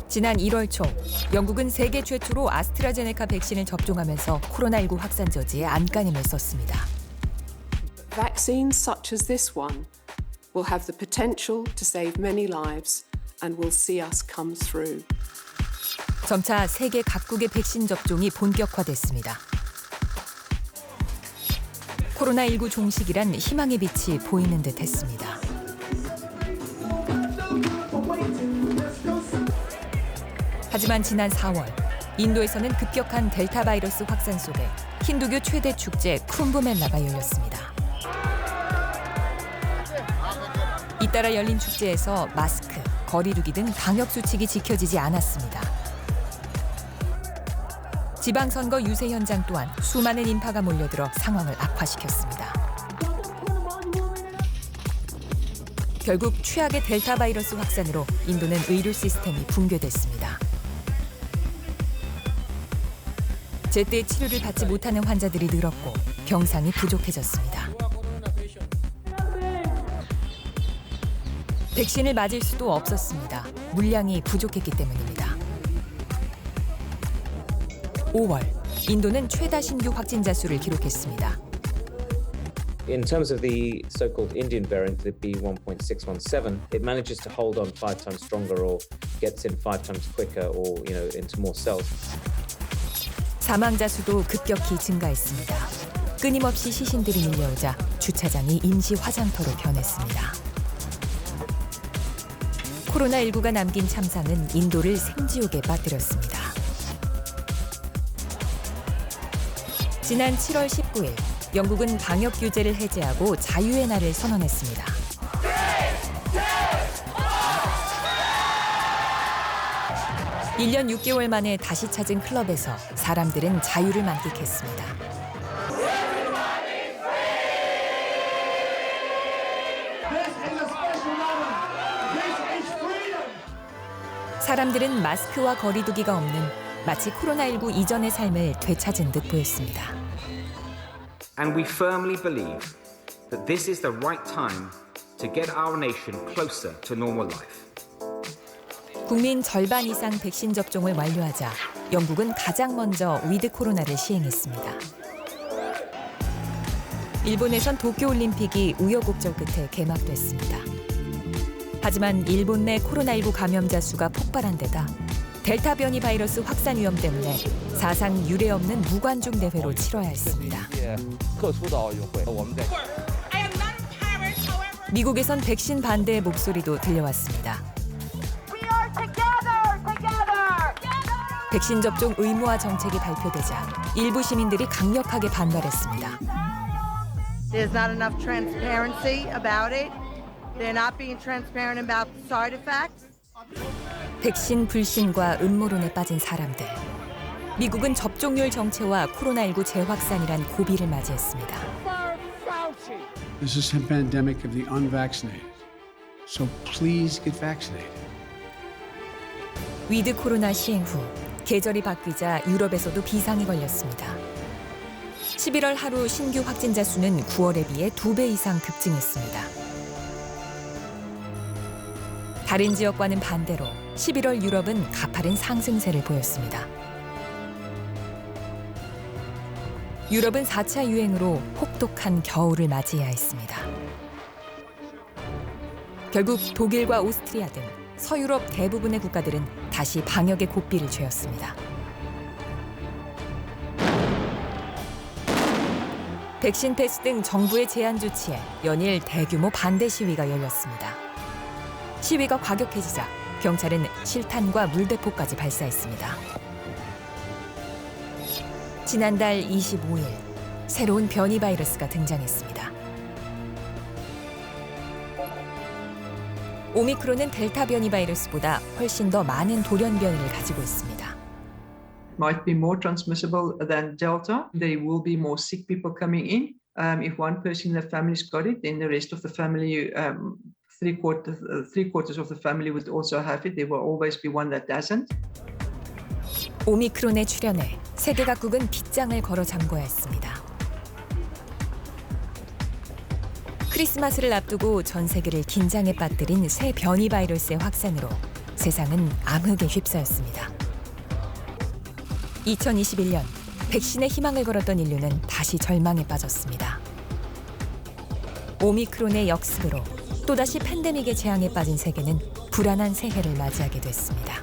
지난 1월 초 영국은 세계 최초로 아스트라제네카 백신을 접종하면서 코로나19 확산 저지에 안간힘을 썼습니다. Vaccines such as this one will have the potential to save many lives and will see us come through. 점차 세계 각국의 백신 접종이 본격화됐습니다. 코로나19 종식이란 희망의 빛이 보이는 듯 했습니다. 하지만 지난 4월 인도에서는 급격한 델타 바이러스 확산 속에 힌두교 최대 축제 쿰브멜라가 열렸습니다. 잇따라 열린 축제에서 마스크, 거리 두기 등 방역 수칙이 지켜지지 않았습니다. 지방선거 유세 현장 또한 수많은 인파가 몰려들어 상황을 악화시켰습니다. 결국 최악의 델타 바이러스 확산으로 인도는 의료 시스템이 붕괴됐습니다. 제때 치료를 받지 못하는 환자들이 늘었고 병상이 부족해졌습니다. 백신을 맞을 수도 없었습니다. 물량이 부족했기 때문입니다. 5월, 인도는 최다 신규 확진자 수를 기록했습니다. In terms of the so-called Indian variant, the B.1.617, it manages to hold on 5 times stronger or gets in 5 times quicker or, into more cells. 사망자 수도 급격히 증가했습니다. 끊임없이 시신들이 밀려오자 주차장이 임시 화장터로 변했습니다. 코로나19가 남긴 참상은 인도를 생지옥에 빠뜨렸습니다. 지난 7월 19일, 영국은 방역 규제를 해제하고 자유의 날을 선언했습니다. 일 년 6개월 만에 다시 찾은 클럽에서 사람들은 자유를 만끽했습니다. 사람들은 마스크와 거리 두기가 없는 마치 코로나19 이전의 삶을 되찾은 듯 보였습니다. And we firmly believe that this is the right time to get our nation closer to normal life. 국민 절반 이상 백신 접종을 완료하자 영국은 가장 먼저 위드 코로나를 시행했습니다. 일본에선 도쿄올림픽이 우여곡절 끝에 개막됐습니다. 하지만 일본 내 코로나19 감염자 수가 폭발한 데다 델타 변이 바이러스 확산 위험 때문에 사상 유례 없는 무관중 대회로 치러야 했습니다. 미국에선 백신 반대의 목소리도 들려왔습니다. 백신 접종 의무화 정책이 발표되자 일부 시민들이 강력하게 반발했습니다. There's not enough transparency about it. They're not being transparent about the side effects. 백신 불신과 음모론에 빠진 사람들. 미국은 접종률 정체와 코로나19 재확산이란 고비를 맞이했습니다. This is a pandemic of the unvaccinated. So please get vaccinated. 위드 코로나 시행 후 계절이 바뀌자 유럽에서도 비상이 걸렸습니다. 11월 하루 신규 확진자 수는 9월에 비해 2배 이상 급증했습니다. 다른 지역과는 반대로 11월 유럽은 가파른 상승세를 보였습니다. 유럽은 4차 유행으로 혹독한 겨울을 맞이해야 했습니다. 결국 독일과 오스트리아 등 서유럽 대부분의 국가들은 다시 방역의 고삐를 죄었습니다. 백신 패스 등 정부의 제한 조치에 연일 대규모 반대 시위가 열렸습니다. 시위가 과격해지자 경찰은 실탄과 물대포까지 발사했습니다. 지난달 25일, 새로운 변이 바이러스가 등장했습니다. 오미크론은 델타 변이 바이러스보다 훨씬 더 많은 돌연 변이를 가지고 있습니다. Might be more transmissible than Delta. There will be more sick people coming in. If one person in the family's got it, then the rest of the family, three quarters of the family would also have it. There will always be one that doesn't. 오미크론의 출현에 세계 각국은 빗장을 걸어 잠궈야 했습니다. 크리스마스를 앞두고 전 세계를 긴장에 빠뜨린 새 변이 바이러스의 확산으로 세상은 암흑에 휩싸였습니다. 2021년 백신에 희망을 걸었던 인류는 다시 절망에 빠졌습니다. 오미크론의 역습으로 또다시 팬데믹의 재앙에 빠진 세계는 불안한 새해를 맞이하게 됐습니다.